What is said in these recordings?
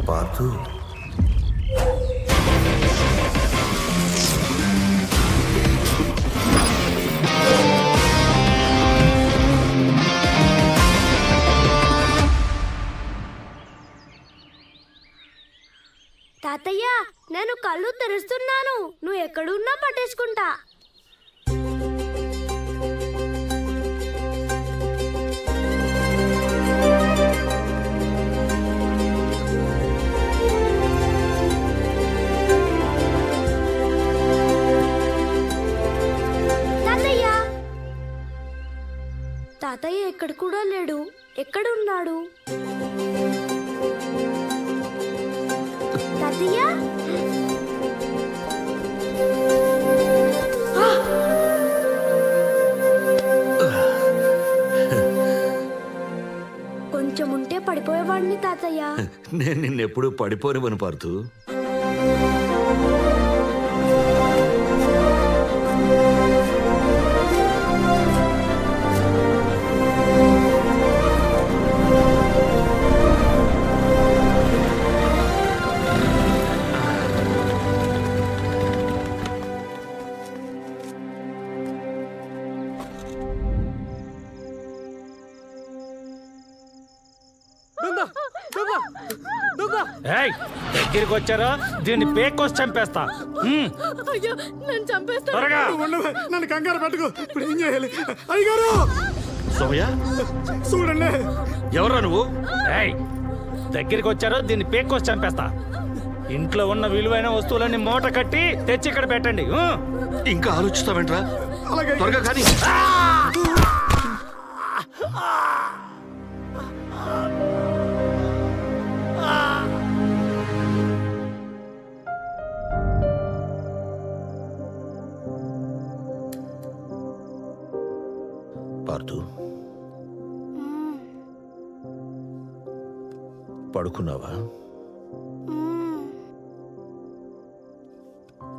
పార్థు, తాతయ్య, నేను కళ్ళు తెరుస్తున్నాను. నువ్వు ఎక్కడున్నా పట్టేసుకుంటా. తాతయ్య, తాతయ్య ఎక్కడ కూడా లేడు. ఎక్కడున్నాడు తాతయ్య? కొంచెం ఉంటే పడిపోయేవాడిని తాతయ్య. నేను నిన్నెప్పుడు పడిపోనివను పార్థు. దగ్గరికి వచ్చారా దీన్ని పేకొచ్చి చంపేస్తా. నన్ను కంగారు పెట్టుకో. ఇప్పుడు ఏం చేయాలి అయ్యగారు? సోమయ్య, చూడండి. ఎవరా నువ్వు? దగ్గరికి వచ్చారో దీన్ని పేకొచ్చి చంపేస్తా. ఇంట్లో ఉన్న విలువైన వస్తువులన్నీ మూట కట్టి తెచ్చి ఇక్కడ పెట్టండి. ఇంకా ఆలోచిస్తావేంట్రా? అలాగే త్వరగా కానీ. పార్థు, పడుకున్నావా?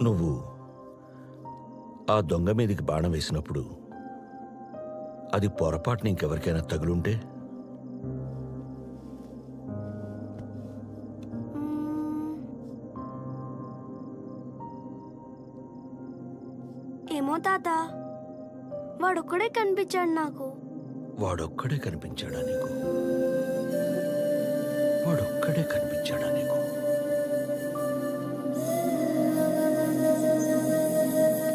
నువ్వు ఆ దొంగ మీదికి బాణం వేసినప్పుడు అది పొరపాటున ఇంకెవరికైనా తగులుంటే? ఏమో తాత, వాడొక్కడే కనిపించాడు నాకు. వాడొక్కడే కనిపించాడా నీకు? వాడొక్కడే కనిపించాడా నీకు?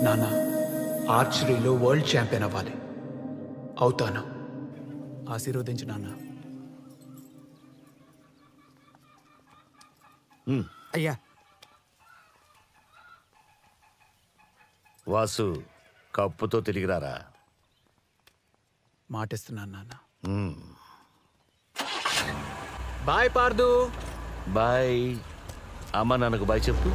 నాన్న, ఆర్చరీలో వరల్డ్ ఛాంపియన్ అవ్వాలి. అవుతాను. ఆశీర్వదించు నాన్న. అయ్యా. వాసు, కప్పుతో తిరిగిరారా. మాటిస్తున్నాను నాన్న. బాయ్ పార్దు. బాయ్. అమ్మ నాన్నకు బాయ్ చెప్పు.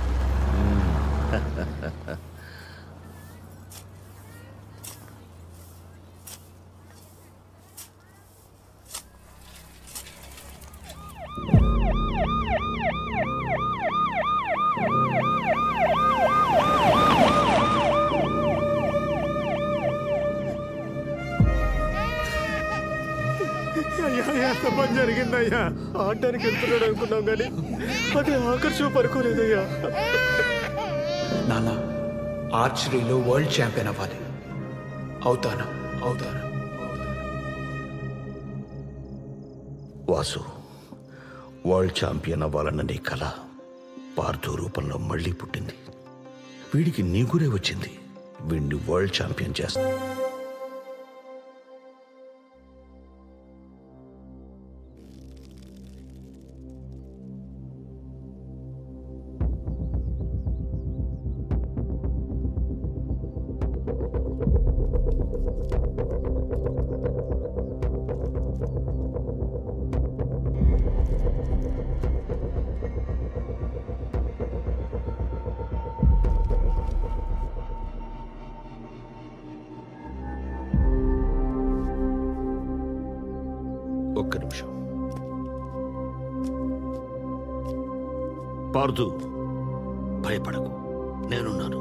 ఎంత పని జరిగిందయ్యా? ఆడడానికి వెళ్తున్నాడు అనుకున్నాం కానీ అది ఆకర్షణ పడుకోలేదయ్యా. నాన్న, ఆర్చరీలో వరల్డ్ ఛాంపియన్ అవ్వాలి. అవుతాను. వాసు, వరల్డ్ ఛాంపియన్ అవ్వాలన్న నీ కళ పార్థు రూపంలో మళ్ళీ పుట్టింది. వీడికి నీ గురే వచ్చింది. వీడిని వరల్డ్ ఛాంపియన్ చేస్తా. ఒక్క నిమిషం. పార్థు, భయపడకు, నేనున్నాను.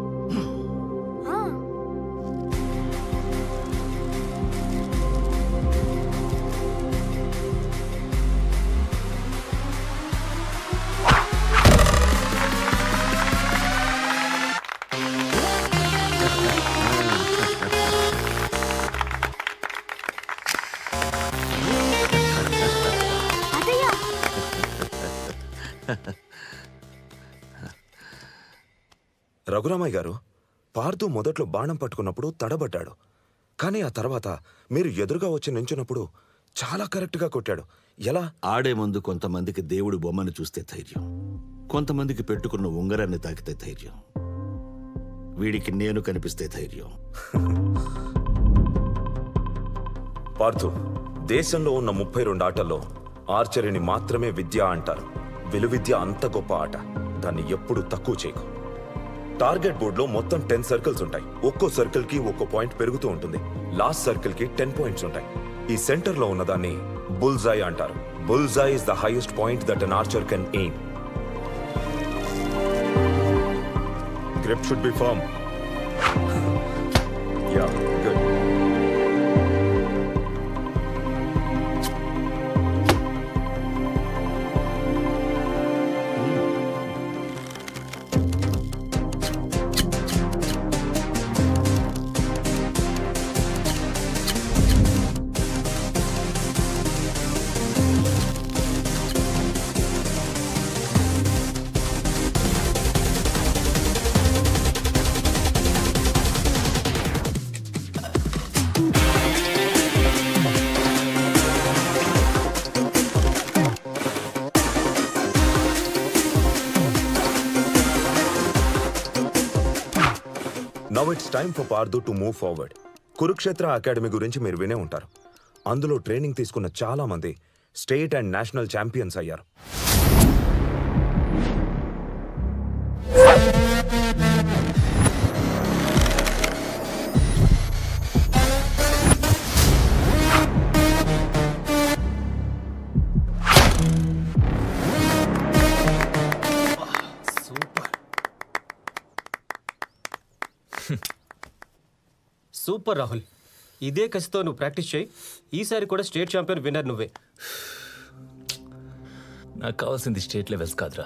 రఘురామయ్య గారు, పార్థు మొదట్లో బాణం పట్టుకున్నప్పుడు తడబడ్డాడు. కానీ ఆ తర్వాత మీరు ఎదురుగా వచ్చి నించున్నప్పుడు చాలా కరెక్ట్గా కొట్టాడు. ఎలా? ఆడే ముందు కొంతమందికి దేవుడి బొమ్మను చూస్తే ధైర్యం, కొంతమందికి పెట్టుకున్న ఉంగరాన్ని తాకితే ధైర్యం. వీడికి నేను కనిపిస్తే ధైర్యం. పార్థు, దేశంలో ఉన్న 32 ఆటల్లో ఆర్చరీని మాత్రమే విద్య అంటారు. విలువిద్య అంత గొప్ప ఆట, దాన్ని ఎప్పుడూ తక్కువ చేయకు. టార్గెట్ బోర్డులో మొత్తం 10 సర్కిల్స్ ఉంటాయి. ఒక్కో సర్కిల్ కి ఒక్కో పాయింట్ పెరుగుతూ ఉంటుంది. లాస్ట్ సర్కిల్ కి 10 పాయింట్స్ ఉంటాయి. ఈ సెంటర్ లో ఉన్నదాన్ని బుల్జై అంటారు. Bull's eye is the highest point that an archer can aim. Grip should be firm. Yeah, good. Now it's time for Parthu to move forward. Kurukshetra academy గురించి మీరు వినే ఉంటారు. అందులో ట్రైనింగ్ తీసుకున్న చాలా మంది స్టేట్ అండ్ నేషనల్ ఛాంపియన్స్ అయ్యారు. సూపర్ రాహుల్, ఇదే కసితో నువ్వు ప్రాక్టీస్ చేయి. ఈసారి కూడా స్టేట్ ఛాంపియన్ విన్నర్ నువ్వే. నాకు కావాల్సింది స్టేట్ లెవెల్స్ కాదురా,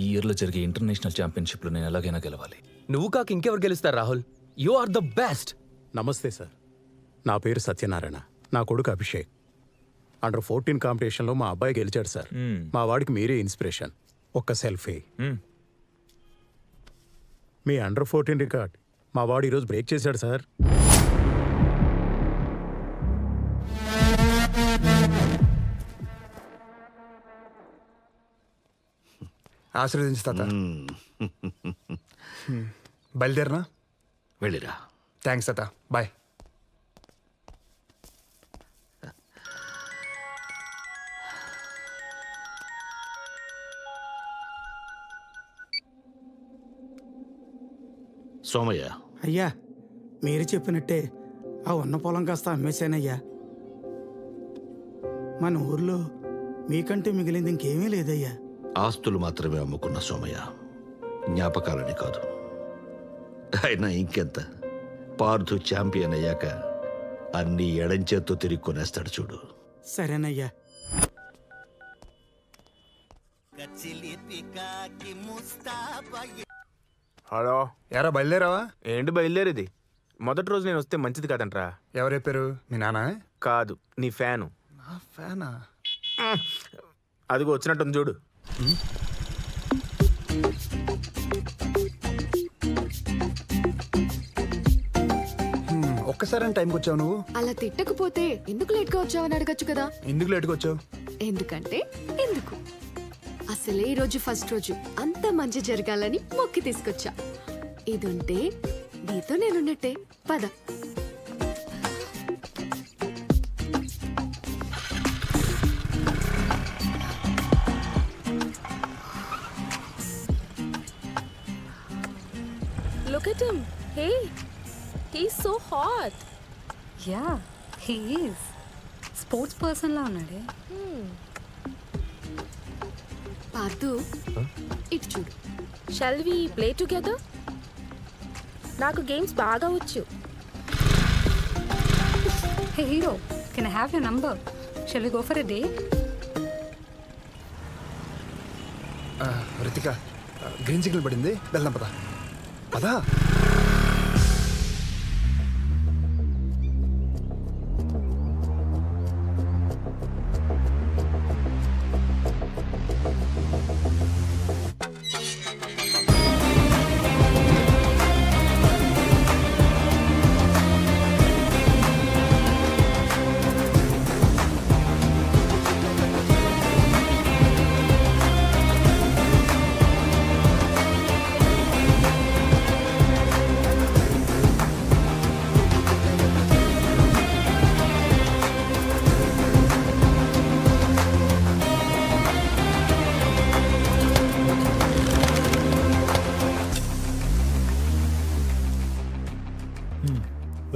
ఈ ఇయర్లో జరిగే ఇంటర్నేషనల్ ఛాంపియన్షిప్లో నేను ఎలాగైనా గెలవాలి. నువ్వు కాక ఇంకెవరు గెలుస్తారు Rahul? You are the best. నమస్తే సార్, నా పేరు సత్యనారాయణ. నా కొడుకు అభిషేక్. అండర్ 14 కాంపిటీషన్లో మా అబ్బాయి గెలిచాడు సార్. మా వాడికి మీరే ఇన్స్పిరేషన్. ఒక్క సెల్ఫీ. మీ అండర్ 14 రికార్డ్ మా వాడు ఈరోజు బ్రేక్ చేశాడు సార్. ఆశీర్వదించు తాత. బయలుదేరనా? వెళ్ళిరా. థ్యాంక్స్ తాత, బాయ్. సోమయ్య, అయ్యా, మీరు చెప్పినట్టే ఆ ఉన్న పొలం కాస్త అమ్మేశానయ్యా. మన ఊర్లో మీకంటే మిగిలింది ఇంకేమీ లేదయ్యా. ఆస్తులు మాత్రమే అమ్ముకున్న సోమయ్య, జ్ఞాపకాలని కాదు. అయినా ఇంకెంత, పార్థు ఛాంపియన్ అయ్యాక అన్ని ఎడంచేత్తో తిరిగి కొనేస్తాడు చూడు. సరేనయ్యా. హలో, ఎరా బయలుదేరావా? ఏంటి బయలుదేరేది? మొదటి రోజు నేను వస్తే మంచిది కాదంట్రా. ఎవరు చెప్పారు? మీ నాన్న? కాదు, నీ ఫ్యాను. నా ఫ్యానా? అదిగో వచ్చినట్టుంది చూడు. ఒక్కసారి టైంకి వచ్చావు నువ్వు? అలా తిట్టకపోతే ఎందుకు లేట్గా వచ్చావని అడగచ్చు కదా. ఎందుకు లేట్గా వచ్చావు? ఎందుకంటే ఎందుకు. అసలే ఈ రోజు ఫస్ట్ రోజు, అంత మంచి జరగాలని మొక్కి తీసుకొచ్చా. ఇదుంటే నీతో నేనున్నట్టే. పద. Look at him. Hey, he's so hot. Yeah, he is. Sports person లా ఉన్నాడే. పార్థు, ఇటు చూడు. Shall we play together? నాకు గేమ్స్ బాగా వచ్చు. Hey hero, can I have your number? Shall we go for a date? Ritika, green signal పడింది, వెళ్దాం పదా. పదా.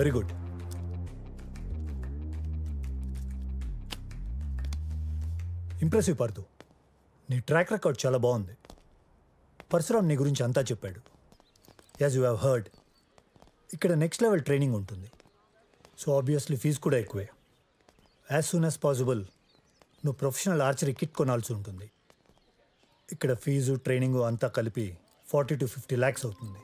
Very good. ఇంప్రెసివ్ పార్థు. నీ ట్రాక్ రికార్డ్ చాలా బాగుంది. పరశురామ్ నీ గురించి అంతా చెప్పాడు. యాజ్ యూ హ్యావ్ హర్డ్, ఇక్కడ నెక్స్ట్ లెవెల్ ట్రైనింగ్ ఉంటుంది. సో ఆబ్వియస్లీ ఫీజు కూడా ఎక్కువే. యాజ్ సూన్ యాజ్ పాసిబుల్ నువ్వు ప్రొఫెషనల్ ఆర్చరీ కిట్ కొనాల్సి ఉంటుంది. ఇక్కడ ఫీజు ట్రైనింగు అంతా కలిపి 40 to 50 lakhs అవుతుంది.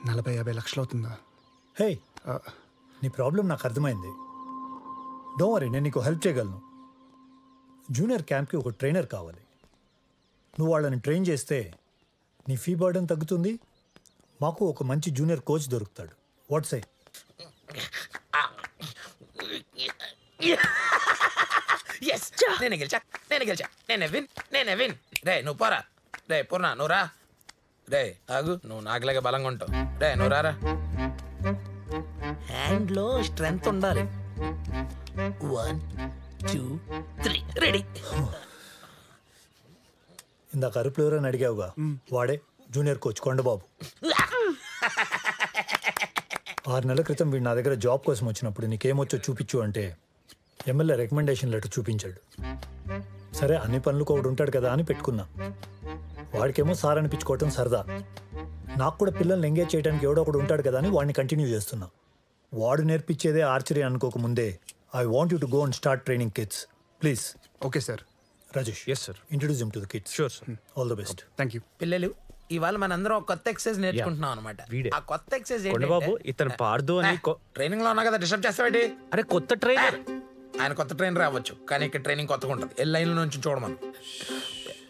40-50 లక్షలు అవుతుందా? హే, నీ ప్రాబ్లం నాకు అర్థమైంది. డోంట్ వరీ, నేను నీకు హెల్ప్ చేయగలను. జూనియర్ క్యాంప్కి ఒక ట్రైనర్ కావాలి. నువ్వు వాళ్ళని ట్రైన్ చేస్తే నీ ఫీ బర్డన్ తగ్గుతుంది, మాకు ఒక మంచి జూనియర్ కోచ్ దొరుకుతాడు. What's I? నేనే గెలిచా. నేనే విన్. రే నువ్వు పోరా. రే పూర్ణ నువ్వు రా. రే ఆగు, నువ్వు నాకులాగే బలంగా ఉంటావు. రే నువ్వు రారా. హ్యాండ్లో స్ట్రెంగ్త్ ఉండాలి. 1 2 3 రెడీ. ఇందాక అరుపులు ఎవరైనా అడిగావుగా, వాడే జూనియర్ కోచ్ కొండబాబు. 6 నెలల క్రితం వీడు నా దగ్గర జాబ్ కోసం వచ్చినప్పుడు నీకేమొచ్చో చూపించు అంటే ఎమ్మెల్యే రికమెండేషన్ లెటర్ చూపించాడు. సరే అన్ని పనులకు ఒకడు ఉంటాడు కదా అని పెట్టుకున్నా. వాడికేమో సార్ అనిపించుకోవటం సరదా. నాకు కూడా పిల్లల్ని ఎంగేజ్ చేయడానికి ఎవడో ఒకడు ఉంటాడు కదా అని వాడిని కంటిన్యూ చేస్తున్నా. వాడు నేర్పించేదే ఆర్చరీ అనుకోకముందే I want you to go and start training kids please. Okay sir. Rajesh, yes sir, introduce him to the kids. Sure sir. All the best. Thank you. పిల్లలు, ఇవాళ మనందరం ఒక కొత్త ఎక్సర్సైజ్ నేర్చుకుంటున్నాం అనమాట. ఆ కొత్త ఎక్సర్సైజ్ కొండబాబు ఇతను పార్దు అని ట్రైనింగ్ లో ఉన్నా కదా, డిస్టర్బ్ చేస్తావేంటి? అరే కొత్త ట్రైనర్. ఆయన కొత్త ట్రైనర్ అవ్వచ్చు, కానీ ఇక్కడ ట్రైనింగ్ కొత్తగా ఉంటుంది. ఏ లైన్ నుంచి చూడమను.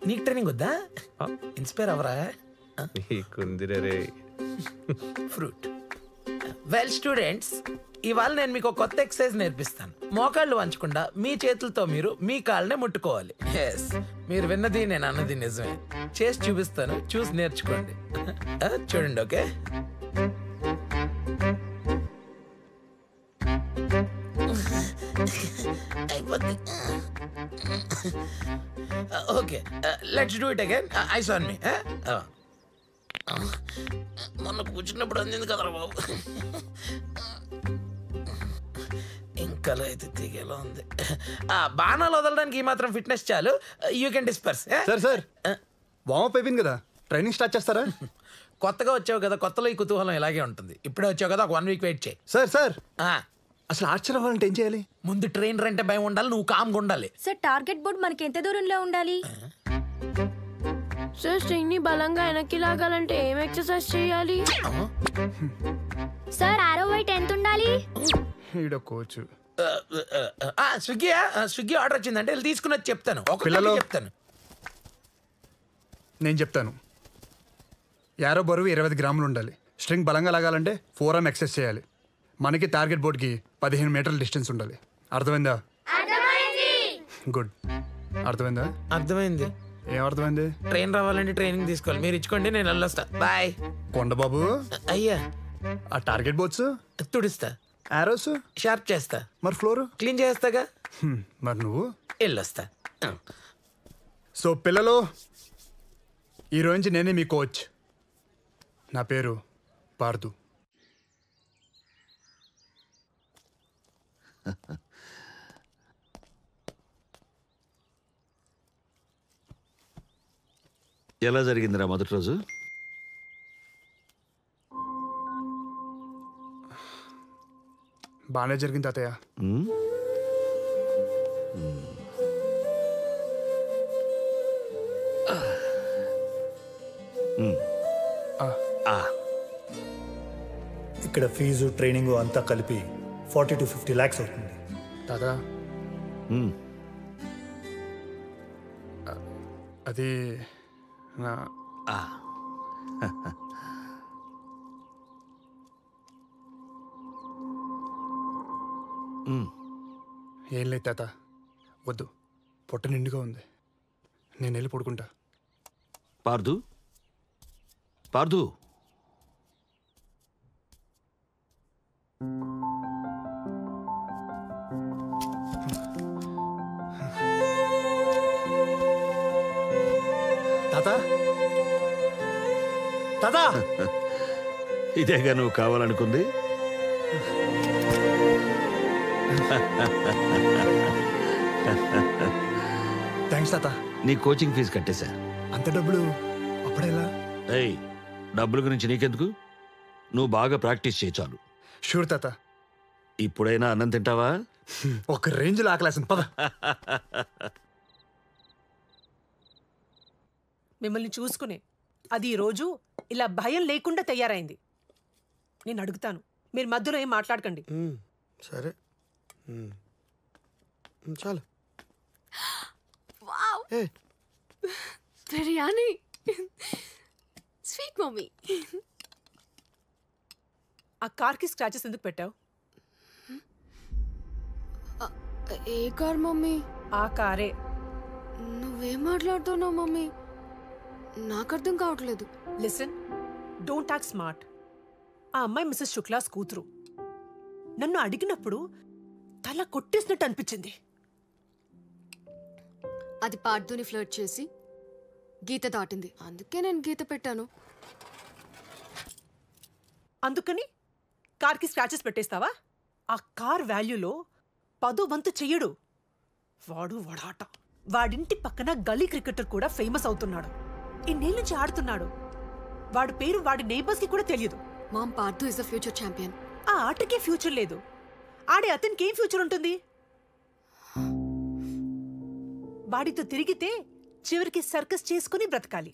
నీకు ట్రైనింగ్ వద్దా? ఇన్స్పైర్ అవరా? ఫ్రూట్. వెల్ స్టూడెంట్స్, ఇవాళ నేను మీకు ఒక కొత్త ఎక్సర్సైజ్ నేర్పిస్తాను. మోకాళ్ళు వంచకుండా మీ చేతులతో మీరు మీ కాళ్ళనే ముట్టుకోవాలి. ఎస్, మీరు విన్నది నేను అన్నది నిజమే. చేసి చూపిస్తాను, చూసి నేర్చుకోండి. చూడండి. ఓకే, అయిపోద్ది. Okay, let's do it again. Eyes on me. మొన్న కూర్చున్నప్పుడు అందింది కదరా బాబు, ఇంకా అయితే తిగేలా ఉంది. బాణాలు వదలడానికి ఈ మాత్రం ఫిట్నెస్ చాలు. You can disperse. Sir warmup అయిపోయింది కదా, ట్రైనింగ్ స్టార్ట్ చేస్తారా? కొత్తగా వచ్చావు కదా, కొత్తలో ఈ కుతూహలం ఇలాగే ఉంటుంది. ఇప్పుడే వచ్చావు కదా, ఒక 1 week వెయిట్ చేయి. సార్ అసలు ఆర్చర్ అవ్వాలంటే ఏం చేయాలి? ముందు ట్రైనర్ అంటే భయం ఉండాలి, నువ్వు కామ్గా ఉండాలి. సార్ టార్గెట్ బోర్డ్ మనకి ఎంత దూరంలో ఉండాలి? సార్ స్ట్రింగ్ ని బలంగా వెనక్కి లాగాలంటే ఏం ఎక్సర్సైజ్ చేయాలి? సార్ ఆరో వెయిట్ ఎంత ఉండాలి? కోచ్ స్విగ్గీ ఆర్డర్ వచ్చిందంటే వెళ్ళి తీసుకుని వచ్చి చెప్తాను. చెప్తాను. నేను చెప్తాను. యారో బరువు 20 గ్రాములు ఉండాలి. స్ట్రింగ్ బలంగా లాగాలంటే 4 arm ఎక్సర్సైజ్ చేయాలి. మనకి టార్గెట్ బోర్డ్కి 15 మీటర్ల డిస్టెన్స్ ఉండాలి. అర్థమైందా? గుడ్. అర్థమైందా? అర్థమైంది. ఏం అర్థమైంది? ట్రైన్ రావాలంటే ట్రైనింగ్ తీసుకోవాలి. మీరు ఇచ్చుకోండి, నేను వెళ్ళొస్తా. బాయ్. కొండబాబు. అయ్యా. ఆ టార్గెట్ బోర్డ్స్ తుడిస్తా, ఆరోస్ షార్ప్ చేస్తా, మరి ఫ్లోర్ క్లీన్ చేస్తాగా. మరి నువ్వు వెళ్ళొస్తా. సో పిల్లలు, ఈరోజు నుంచి నేనే మీ కోచ్. నా పేరు పార్థు. ఎలా జరిగిందిరా మొదటి రోజు? బాగానే జరిగింది తాతయ్య. ఇక్కడ ఫీజు ట్రైనింగ్ అంతా కలిపి 40 to 50 lakhs అవుతుంది. తాత అది ఏం లేదు తాత, వద్దు. పొట్ట నిండుగా ఉంది, నేను వెళ్ళి పడుకుంటా. పార్థు, పార్థు, తాత తాత ఇదేగా నువ్వు కావాలనుకుంది. థ్యాంక్స్ తాత. నీ కోచింగ్ ఫీజు కట్టేశా. అంత డబ్బులు అప్పుడేలా? ఏయ్, డబ్బుల గురించి నీకెందుకు? నువ్వు బాగా ప్రాక్టీస్ చేయి చాలు. షూర్ తాత. ఇప్పుడైనా అన్నం తింటావా? ఒక రేంజ్లో ఆకలేసం పద. మిమ్మల్ని చూసుకునే అది ఈ రోజు ఇలా భయం లేకుండా తయారైంది. నేను అడుగుతాను, మీరు మధ్యలో ఏం మాట్లాడకండి. సరే చాలు. వావ్ బిర్యానీ. Sweet mummy. ఆ కార్కి స్క్రాచెస్ ఎందుకు పెట్టావు? ఏ కార్ మమ్మీ? ఆ కారే. నువ్వేం మాట్లాడుతున్నావు మమ్మీ? నాకు అర్థం కావట్లేదు. Listen, don't talk smart. ఆ అమ్మాయి మిస్సెస్ శుక్లాస్ కూతురు. నన్ను అడిగినప్పుడు తల కొట్టేసినట్టు అనిపించింది. అది పార్థుని ఫ్లర్ట్ చేసి గీత దాటింది, అందుకే నేను గీత పెట్టాను. అందుకని కార్కి స్క్రాచెస్ పెట్టేస్తావా? ఆ కార్ వాల్యూలో 10 వంతు చెయ్యడు. వాడు వడాట. వాడింటి పక్కన గల్లీ క్రికెటర్ కూడా ఫేమస్ అవుతున్నాడు. ఇన్నేళ్ళ నుంచి ఆడుతున్నాడు. వాడి పేరు వాడి నైబర్స్ కి కూడా తెలియదు. Ma'am, Parthu is the future champion. ఆ ఆటకే ఫ్యూచర్ లేదు. ఆడే అతనికి ఏం ఫ్యూచర్ ఉంటుంది? వాడితో తిరిగితే చివరికి సర్కస్ చేసుకుని బ్రతకాలి.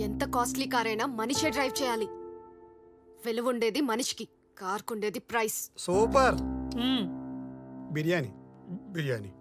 ఎంత కాస్ట్లీ కార్ అయినా మనిషే డ్రైవ్ చేయాలి. విలువ ఉండేది మనిషికి, కార్కుండేది ప్రైస్. సూపర్. బిర్యానీ బిర్యానీ.